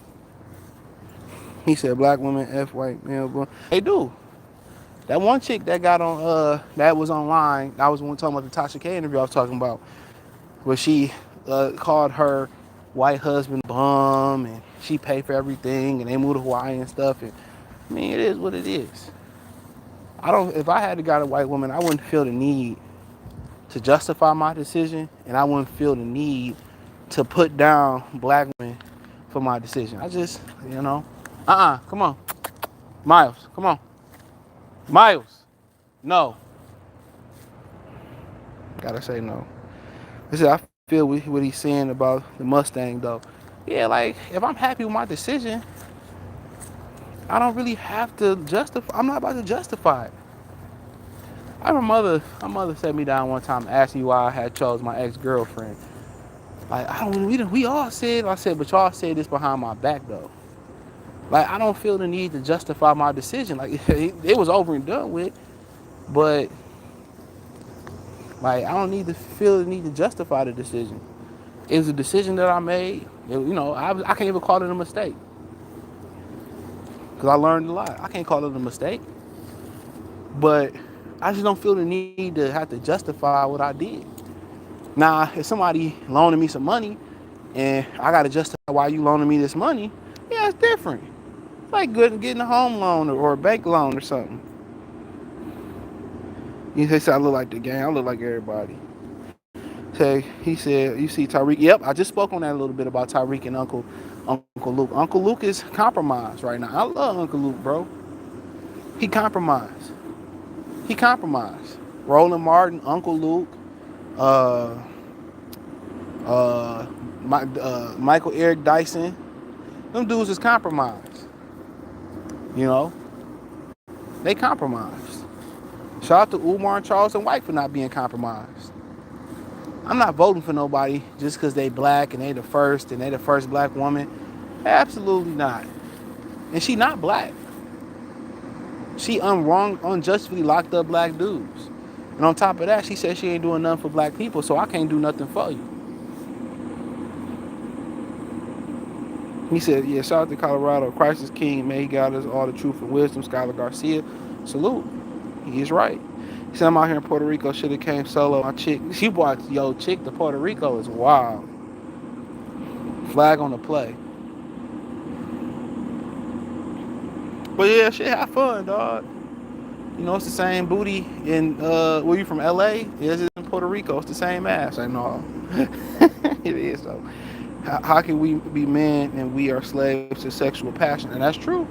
He said black women F white male. They do. That one chick that got on that was online. I was one talking about the Tasha K interview I was talking about, where she called her white husband bum, and she paid for everything, and they moved to Hawaii and stuff. And I mean, it is what it is. If I had got a white woman, I wouldn't feel the need to justify my decision, and I wouldn't feel the need to put down black women for my decision. I just, come on, Miles, come on, Miles, no, gotta say no. I feel what he's saying about the Mustang though. Yeah, like if I'm happy with my decision, I don't really have to justify. I'm not about to justify it. My mother sat me down one time, asked me why I had chose my ex-girlfriend. Like we all said. I said, but y'all said this behind my back though. Like I don't feel the need to justify my decision. Like it was over and done with, but like I don't need to feel the need to justify the decision. It was a decision that I made. I can't even call it a mistake because I learned a lot. I can't call it a mistake, but I just don't feel the need to have to justify what I did. Now, if somebody loaning me some money and I got to justify why you loaning me this money, yeah, it's different. It's like getting a home loan or a bank loan or something. You say I look like the gang. I look like everybody. He said, you see Tyreek. Yep, I just spoke on that a little bit about Tyreek and Uncle Luke. Uncle Luke is compromised right now. I love Uncle Luke, bro. He compromised. Roland Martin, Uncle Luke, uh, Michael Eric Dyson. Them dudes is compromised. They compromised. Shout out to Umar and Charleston White for not being compromised. I'm not voting for nobody just because they black and they the first black woman. Absolutely not. And she not black. She unjustly locked up black dudes. And on top of that, she said she ain't doing nothing for black people, so I can't do nothing for you. He said, yeah, shout out to Colorado. Christ is king. May he guide us all the truth and wisdom. Skylar Garcia. Salute. He is right. He said, I'm out here in Puerto Rico. Should have came solo. My chick, she brought chick to Puerto Rico is wild. Flag on the play. But yeah, shit, have fun, dog. It's the same booty in, where you from, LA? Is it in Puerto Rico? It's the same ass. I know. It is, though. How can we be men and we are slaves to sexual passion? And that's true.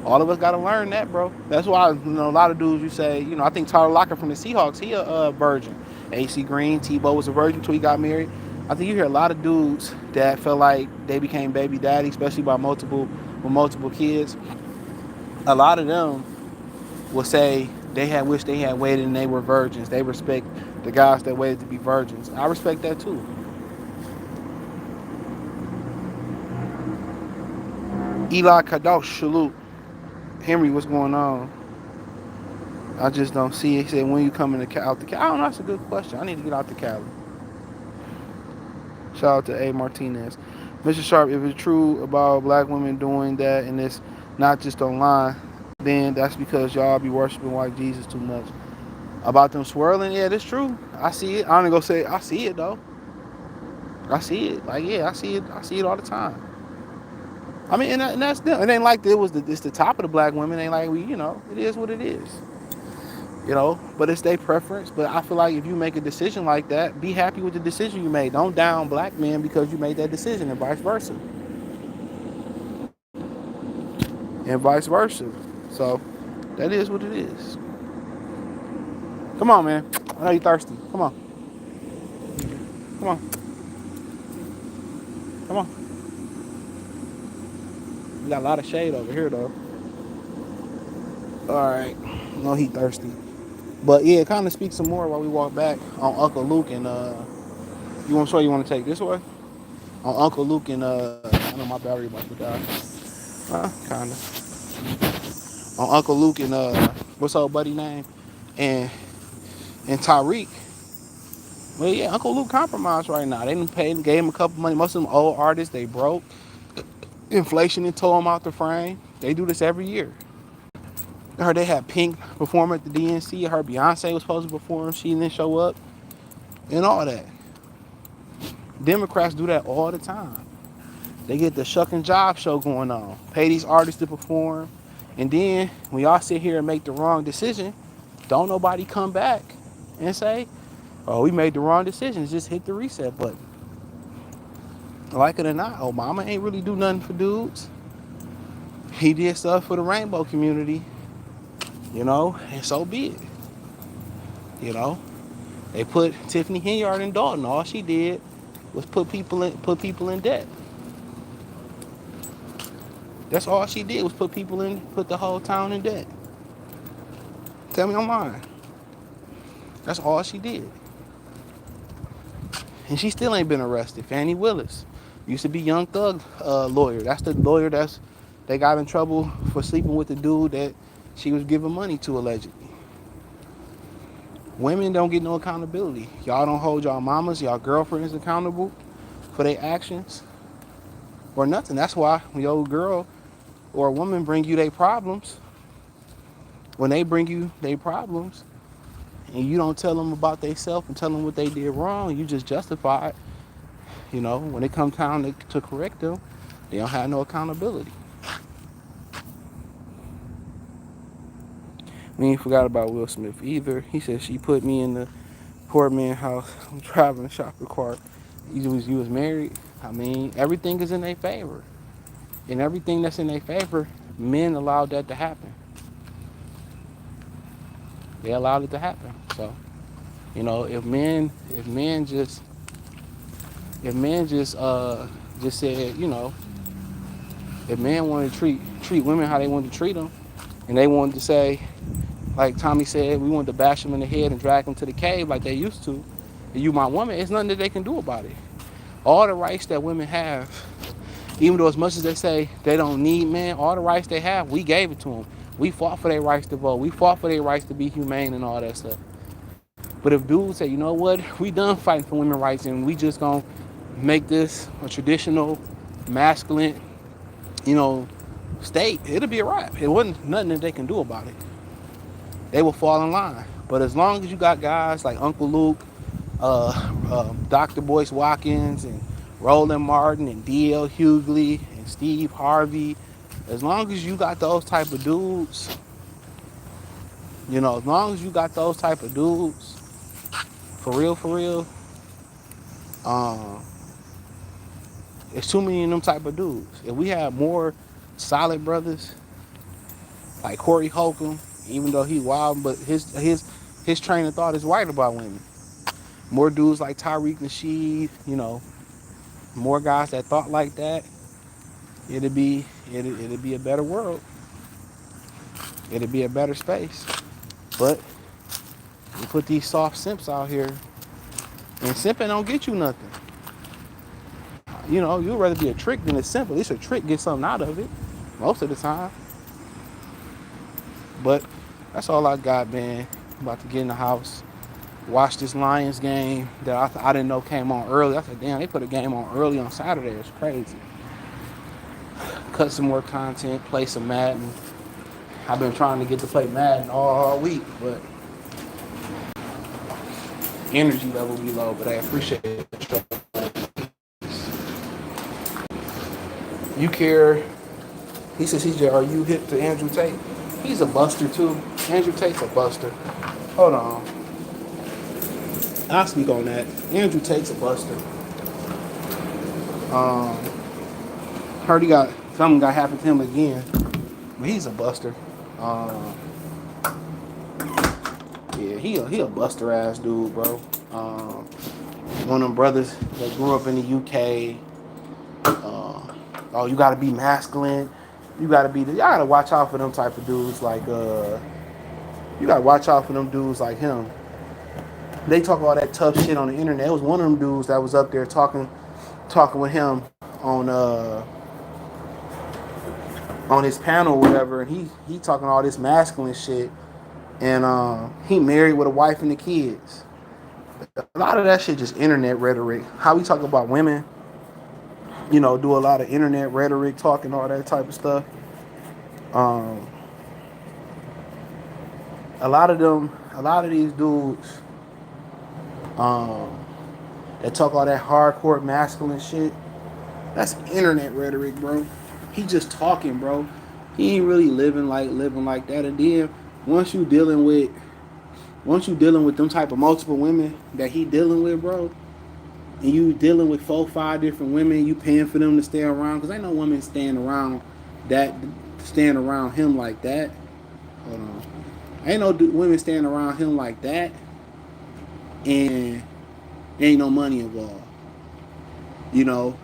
All of us got to learn that, bro. That's why, a lot of dudes, you say, I think Tyler Lockett from the Seahawks, he a virgin. AC Green, Tebow was a virgin until he got married. I think you hear a lot of dudes that felt like they became baby daddy, especially with multiple kids. A lot of them will say they wish they had waited and they were virgins. They respect the guys that waited to be virgins. I respect that too. Eli Kadosh, salute. Henry, what's going on? I just don't see it. He said, when you coming out the Cali? I don't know. That's a good question. I need to get out the Cali. Shout out to A. Martinez. Mr. Sharp, if it's true about black women doing that in this not just online, then that's because y'all be worshiping white Jesus too much. About them swirling, yeah, that's true. I see it. I'm gonna go say I see it though. I see it. Like yeah, I see it. I see it all the time. I mean, and that's them. It ain't like it's the top of the black women. It ain't like it is what it is. But it's their preference. But I feel like if you make a decision like that, be happy with the decision you made. Don't down black men because you made that decision, and vice versa. And vice versa. So that is what it is. Come on, man. I know you thirsty. Come on. Come on. Come on. We got a lot of shade over here though. Alright. No, he thirsty. But yeah, kind of speak some more while we walk back on Uncle Luke and you want to take this way? On Uncle Luke and I know my battery about to die. Kinda. On Uncle Luke and what's old buddy name? And Tyreek. Well yeah, Uncle Luke compromised right now. They didn't pay gave him a couple money. Most of them old artists, they broke. Inflation and tore them out the frame. They do this every year. I heard they had Pink perform at the DNC. I heard Beyonce was supposed to perform. She didn't show up. And all that. Democrats do that all the time. They get the shuck and job show going on. Pay these artists to perform. And then when y'all sit here and make the wrong decision, don't nobody come back and say, oh, we made the wrong decision. Just hit the reset button. Like it or not, Obama ain't really do nothing for dudes. He did stuff for the rainbow community, and so be it. They put Tiffany Henyard in Dalton. All she did was put people in debt. That's all she did was put the whole town in debt. Tell me I'm lying. That's all she did. And she still ain't been arrested. Fannie Willis used to be Young Thug lawyer. That's the lawyer they got in trouble for sleeping with the dude that she was giving money to allegedly. Women don't get no accountability. Y'all don't hold y'all mamas, y'all girlfriends accountable for their actions or nothing. That's why when your girl or a woman bring you their problems, when they bring you their problems and you don't tell them about themselves and tell them what they did wrong, you just justify it. When it comes time to correct them, they don't have no accountability. We ain't forgot about Will Smith either. He said she put me in the poor man's house. I'm driving a shopping cart. You was married. I mean, everything is in their favor. And everything that's in their favor, men allowed that to happen. They allowed it to happen. So, if men just said, if men wanted to treat women how they wanted to treat them, and they wanted to say, like Tommy said, we wanted to bash them in the head and drag them to the cave like they used to, and you my woman, it's nothing that they can do about it. All the rights that women have, even though as much as they say they don't need men, all the rights they have, we gave it to them. We fought for their rights to vote. We fought for their rights to be humane and all that stuff. But if dudes say, you know what, we done fighting for women's rights and we just gonna make this a traditional, masculine, state, it'll be a wrap. It wasn't nothing that they can do about it. They will fall in line. But as long as you got guys like Uncle Luke, Dr. Boyce Watkins, and Roland Martin, and D.L. Hughley, and Steve Harvey, as long as you got those type of dudes, for real, it's too many of them type of dudes. If we have more solid brothers, like Corey Holcomb, even though he wild, but his train of thought is right about women. More dudes like Tariq Nasheed, more guys that thought like that, it'd be a better world. It'd be a better space. But we put these soft simps out here, and simping don't get you nothing. You'd rather be a trick than a simp. At least a trick gets something out of it, most of the time. But that's all I got, man. I'm about to get in the house, watch this Lions game that I didn't know came on early. I said, damn, they put a game on early on Saturday. It's crazy. cut some more content, play some Madden. I've been trying to get to play Madden all week, but energy level be low. But I appreciate it. You care? He says, CJ, are you hip to Andrew Tate? He's a buster too. Andrew Tate's a buster. Hold on. I'll speak on that. Andrew Tate's a buster. Um, heard he got something got happened to him again, but he's a buster. Um, yeah, he a buster ass dude, bro. One of them brothers that grew up in the UK. Oh, you gotta be masculine. You gotta be. Y'all gotta watch out for them type of dudes. Like you gotta watch out for them dudes like him. They talk all that tough shit on the internet. It was one of them dudes that was up there talking with him on his panel or whatever, and he talking all this masculine shit, and he married with a wife and the kids. A lot of that shit just internet rhetoric. How we talk about women, do a lot of internet rhetoric, talking all that type of stuff. Um, a lot of these dudes, that talk all that hardcore masculine shit, that's internet rhetoric, bro. He just talking, bro. He ain't really living like that. And then once you dealing with them type of multiple women that he dealing with, bro, and you dealing with 4-5 different women, you paying for them to stay around, because ain't no women staying around him like that. Hold on. Ain't no women staying around him like that, and ain't no money involved.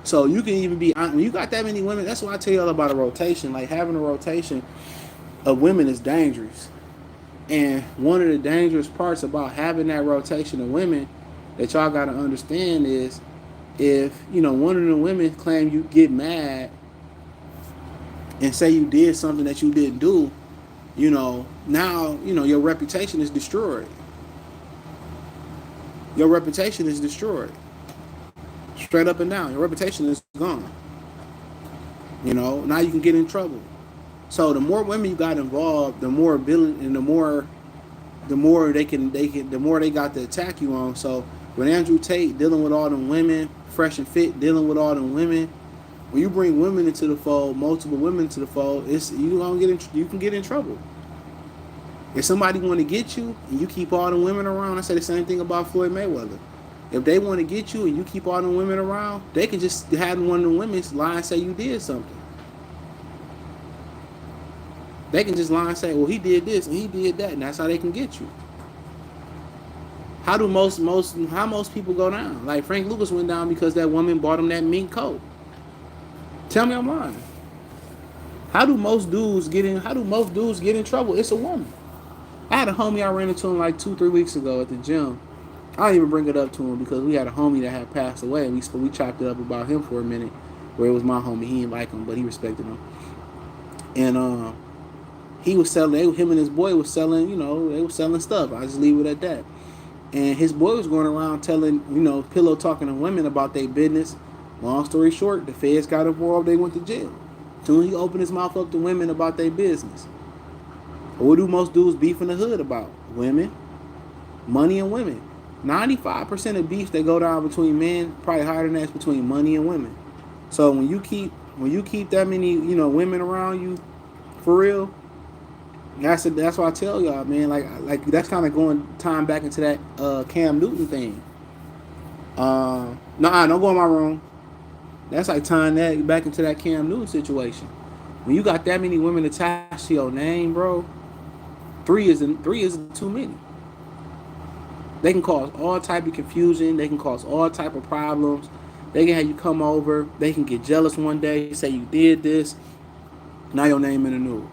So you can even be, when you got that many women, that's why I tell y'all about a rotation. Like, having a rotation of women is dangerous. And one of the dangerous parts about having that rotation of women that y'all got to understand is, if one of the women claim, you get mad and say you did something that you didn't do, now your reputation is destroyed. Your reputation is destroyed. Straight up and down, your reputation is gone. Now you can get in trouble. So the more women you got involved, the more ability, and the more the more they got to attack you on. So with Andrew Tate dealing with all them women, Fresh and Fit dealing with all them women, when you bring women into the fold, multiple women into the fold, you can get in trouble. If somebody want to get you and you keep all them women around, I say the same thing about Floyd Mayweather. If they want to get you and you keep all them women around, they can just have one of the women lie and say you did something. They can just lie and say, well, he did this and he did that, and that's how they can get you. How do most people go down? Like, Frank Lucas went down because that woman bought him that mink coat. Tell me I'm lying. How do most dudes get in trouble? It's a woman. I had a homie I ran into him like 2-3 weeks ago at the gym. I don't even bring it up to him because we had a homie that had passed away, and we chopped it up about him for a minute, where it was my homie. He didn't like him, but he respected him. And he was selling. Him and his boy was selling. They were selling stuff. I just leave it at that. And his boy was going around telling, pillow talking to women about their business. Long story short, the feds got involved. They went to jail. Soon he opened his mouth up to women about their business. What do most dudes beef in the hood about? Women, money, and women. 95% of beefs that go down between men, probably higher than that's between money and women. So when you keep that many women around you, for real, that's why I tell y'all, man. Like that's kind of going time back into that Cam Newton thing. Don't go in my room. That's like tying that back into that Cam Newton situation. When you got that many women attached to your name, bro, three isn't too many. They can cause all type of confusion. They can cause all type of problems. They can have you come over. They can get jealous one day, say you did this. Now your name in the news.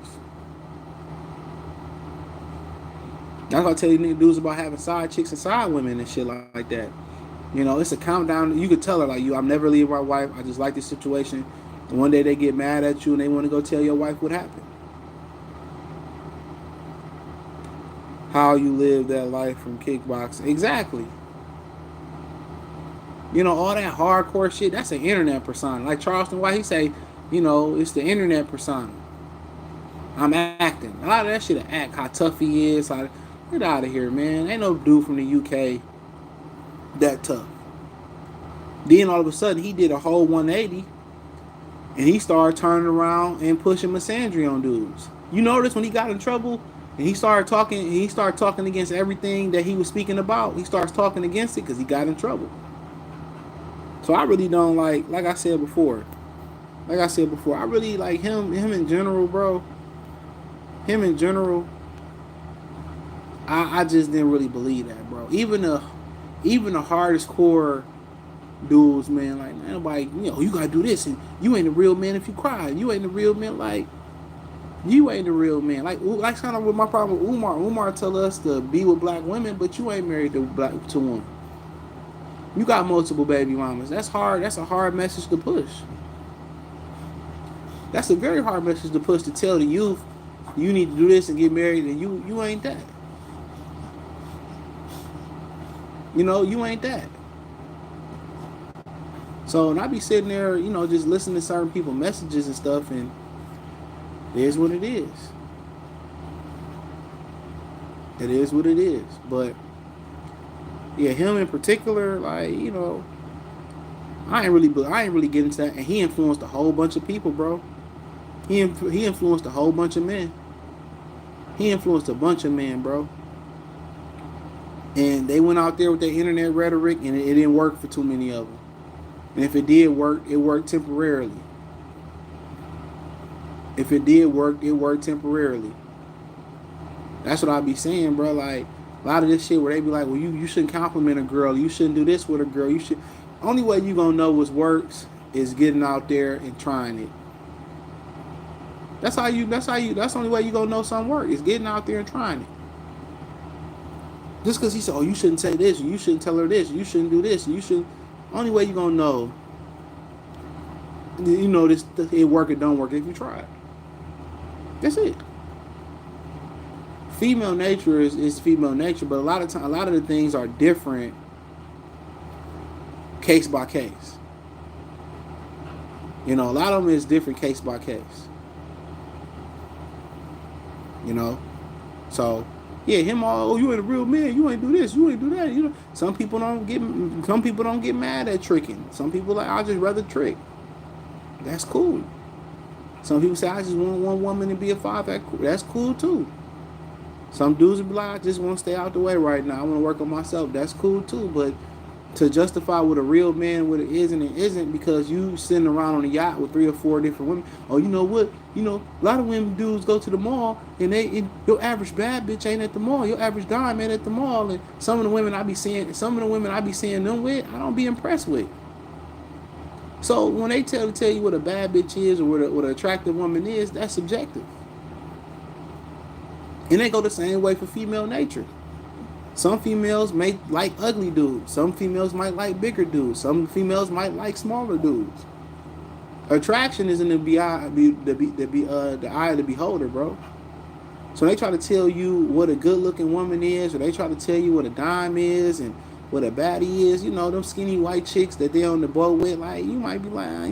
That's why I tell you niggas dudes about having side chicks and side women and shit like that. It's a countdown. You could tell her, like, I'm never leaving my wife. I just like this situation. And one day they get mad at you and they want to go tell your wife what happened. How you live that life from kickboxing. Exactly. All that hardcore shit, that's an internet persona. Like Charleston White, he say, It's the internet persona. I'm acting. A lot of that shit, act, how tough he is. Get out of here, man. Ain't no dude from the UK that tough. Then all of a sudden, he did a whole 180, and he started turning around and pushing misandry on dudes. You notice when he got in trouble, and he started talking against everything that he was speaking about. He starts talking against it because he got in trouble. So I really don't like I said before. I really like him in general, bro. Him in general, I just didn't really believe that, bro. Even the hardest core dudes, man, like nobody, you gotta do this, and you ain't a real man if you cry. You ain't a real man, like you ain't a real man. Like kind of with my problem with Umar. Umar tell us to be with black women, but you ain't married to one. You got multiple baby mamas. That's hard. That's a hard message to push. That's a very hard message to push, to tell the youth you need to do this and get married, and you ain't that. You ain't that. So, and I be sitting there, just listening to certain people's messages and stuff, and it is what it is. It is what it is. But yeah, him in particular, I ain't really getting into that. And he influenced a whole bunch of people, bro. He influenced a whole bunch of men. He influenced a bunch of men, bro. And they went out there with their internet rhetoric, and it didn't work for too many of them. And if it did work, it worked temporarily. If it did work, it worked temporarily. That's what I be saying, bro. Like, a lot of this shit where they be like, well, you shouldn't compliment a girl. You shouldn't do this with a girl. You should. Only way you gonna know what works is getting out there and trying it. That's the only way you gonna know something works, is getting out there and trying it. Just because he said, oh, you shouldn't say this, you shouldn't tell her this, you shouldn't do this, you shouldn't. Only way you gonna know, this it work or don't work if you try it. That's it. Female nature is female nature, but a lot of the things are different, case by case. A lot of them is different case by case. So yeah, you ain't a real man, you ain't do this, you ain't do that. Some people don't get mad at tricking. Some people like, I'd just rather trick. That's cool. Some people say, I just want one woman to be a father. That's cool too. Some dudes will be like, I just want to stay out the way right now. I want to work on myself. That's cool too. But to justify what a real man, what it is and it isn't, because you sitting around on a yacht with 3 or 4 different women. Oh, you know what? A lot of women dudes go to the mall, and your average bad bitch ain't at the mall. Your average dime ain't at the mall. And some of the women I be seeing them with, I don't be impressed with. So when they tell you what a bad bitch is, or what an attractive woman is, that's subjective. And they go the same way for female nature. Some females may like ugly dudes. Some females might like bigger dudes. Some females might like smaller dudes. Attraction is in the eye of the beholder, bro. So they try to tell you what a good-looking woman is, or they try to tell you what a dime is and what a baddie is. Them skinny white chicks that they on the boat with. Like, you might be like,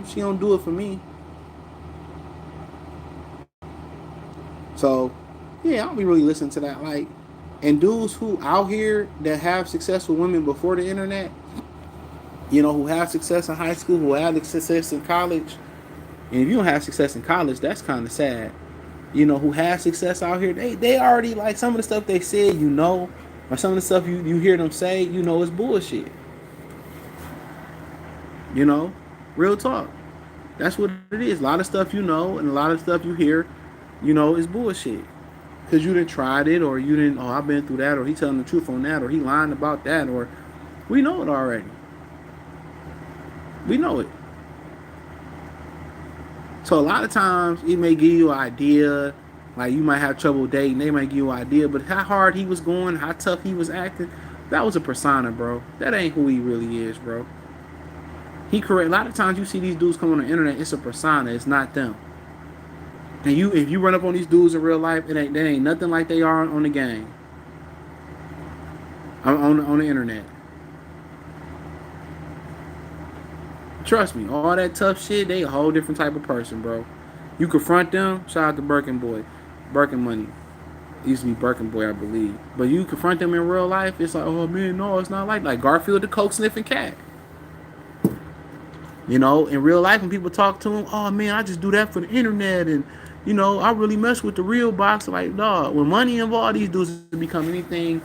she don't do it for me. So yeah, I don't be really listening to that. Like, and dudes who out here that have successful women before the internet, who have success in high school, who have success in college, and if you don't have success in college, that's kind of sad. Who have success out here, they already, like, some of the stuff they said, or some of the stuff you hear them say, it's bullshit. Real talk. That's what it is. A lot of stuff and a lot of stuff you hear, is bullshit. Because you didn't tried it, or you didn't, I've been through that, or he telling the truth on that, or he lying about that, or we know it already. We know it. So a lot of times it may give you an idea, like you might have trouble dating, they might give you an idea, but how hard he was going, how tough he was acting, that was a persona, bro. That ain't who he really is, bro. A lot of times you see these dudes come on the internet, it's a persona, it's not them. And if you run up on these dudes in real life, they ain't nothing like they are on the game. On the internet. Trust me, all that tough shit, they a whole different type of person, bro. You confront them, shout out to Birkin Boy. Birkin Money. It used to be Birkin Boy, I believe. But you confront them in real life, it's like, oh man, no, it's not like Garfield the coke sniffing cat. You know, in real life, when people talk to him, oh man, I just do that for the internet, and you know, I really mess with the real box. Like, dog, when money involved, these dudes become anything.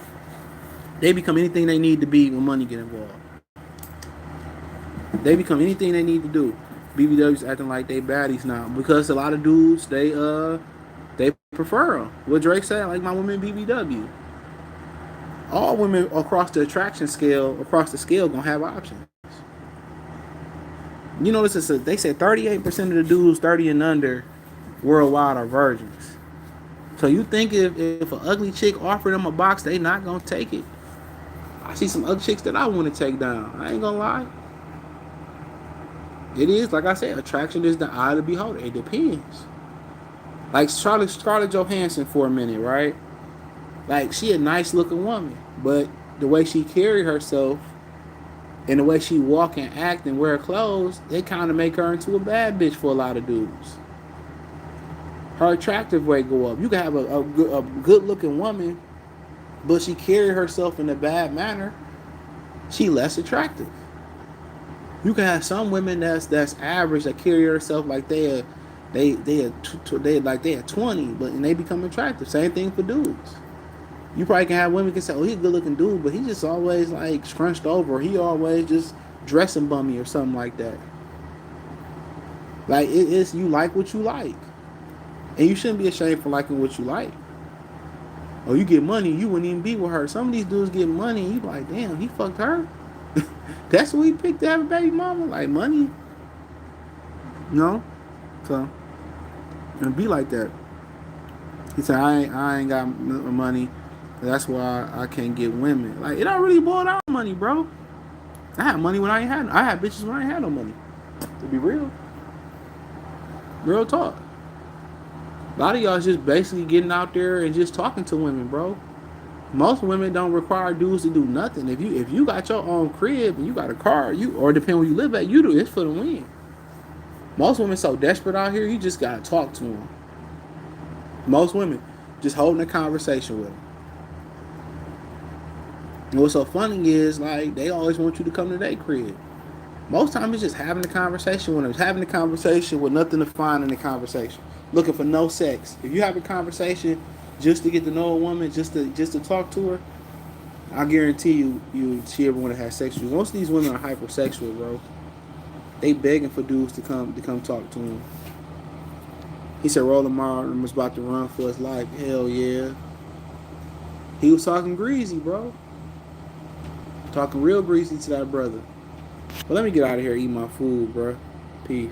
They become anything they need to be when money get involved. They become anything they need to do. BBW's acting like they baddies now because a lot of dudes they prefer them. What Drake said, like my women BBW. All women across the attraction scale, across the scale, gonna have options. You know, they said 38% of the dudes 30 and under worldwide are virgins. So you think if an ugly chick offered them a box, they not gonna take it? I see some ugly chicks that I want to take down. I ain't gonna lie. It is, like I said, attraction is the eye of the beholder. It depends. Like Scarlett Johansson for a minute, right? Like, she a nice looking woman, but the way she carry herself and the way she walk and act and wear clothes, they kind of make her into a bad bitch for a lot of dudes. Her attractive rate go up. You can have a good looking woman, but she carry herself in a bad manner. She less attractive. You can have some women that's average that carry herself like they are 20, but and they become attractive. Same thing for dudes. You probably can have women can say, oh, he's a good looking dude, but he just always like scrunched over. He always just dressing bummy or something like that. Like it's you like what you like, and you shouldn't be ashamed for liking what you like. Oh, you get money, you wouldn't even be with her. Some of these dudes get money, and you like, damn, he fucked her. That's what he picked to have a baby mama, like money. No, so it'd be like that. He said, I ain't got money. That's why I can't get women. Like, it don't really boil down to money, bro. I had money when I had bitches when I ain't had no money. To be real. Real talk. A lot of y'all is just basically getting out there and just talking to women, bro. Most women don't require dudes to do nothing. If you got your own crib and you got a car, or depending where you live at, you do it's for the win. Most women so desperate out here, you just gotta talk to them. Most women just holding a conversation with them. And what's so funny is, like, they always want you to come to their crib. Most times it's just having a conversation with them. It's having a conversation with nothing to find in the conversation. Looking for no sex. If you have a conversation just to get to know a woman, just to talk to her, I guarantee she ever want to have sex with you. Most of these women are hypersexual, bro. They begging for dudes to come talk to them. He said Roland Martin was about to run for his life. Hell yeah. He was talking greasy, bro. Talking real greasy to that brother. But let me get out of here and eat my food, bro. Peace.